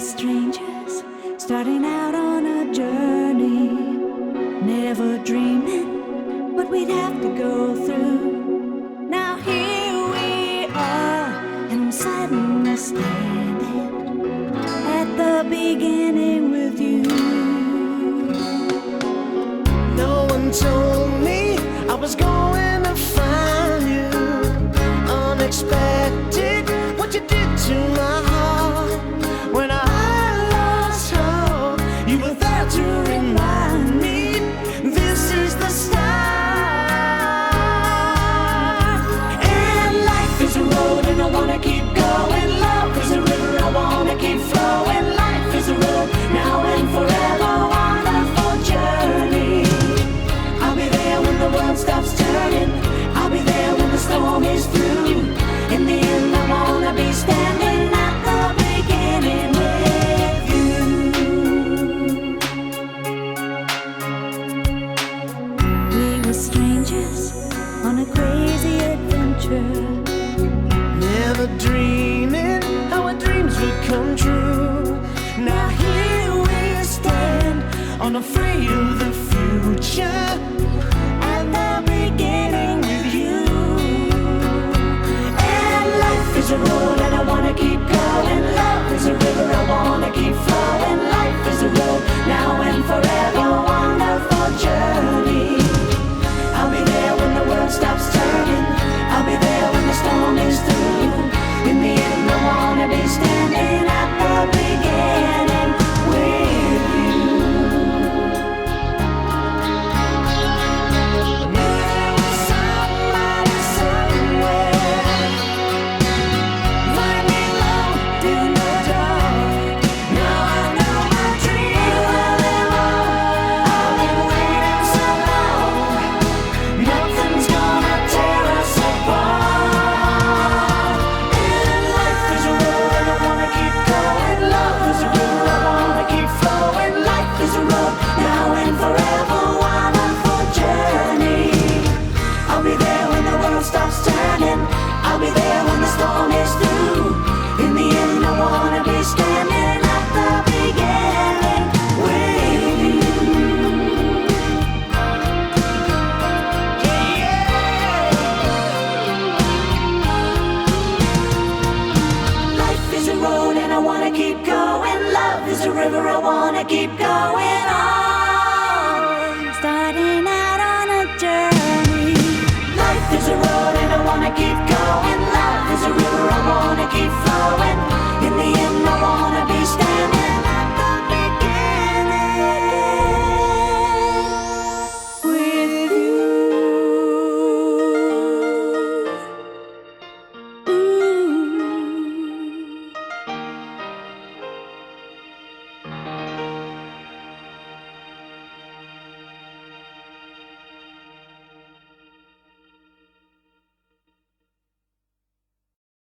strangers starting out on a journey, never dreaming what we'd have to go through. Now here we are, and I'm suddenly standing at the beginning with you. No one told me I was going to find you. Unexpected, what you did to my heart. When I lost hope, you were there to remind me this is the start. And life is a road and I wanna keep going. Love is a river, I wanna keep flowing. Life is a road, now and forever, wonderful journey. I'll be there when the world stops turning. I'll be there when the storm is through. In the end, I wanna be standing at the beginning with you. We were strangers on a crazy adventure, Never dreaming how our dreams would come true. Now here we stand, unafraid of the future, at the beginning with you. And life is a road and I wanna keep going. Love is a river, I wanna keep flowing. Life is a road, now and forever, wonderful journey. I'll be there when the world stops turning. I'll be there when the storm is through. In the end, I wanna be standing at the beginning with you. There was somebody somewhere, find me low in the dark. Now I know my dream will live on. I've been waiting so long. Nothing's gonna tear us apart. And life is a road and I wanna keep going. Love is a river, I wanna keep flowing. Life is a road, now and forever, wonderful journey. I'll be there when the world stops turning. I'll be there when the storm is through. In the end, I wanna be standing at the beginning with you. Life is a road and I wanna keep going. Love is a river, I wanna keep going on. starting out on a journey. Life is a road and I wanna keep going. Love is a river, I wanna keep flowing.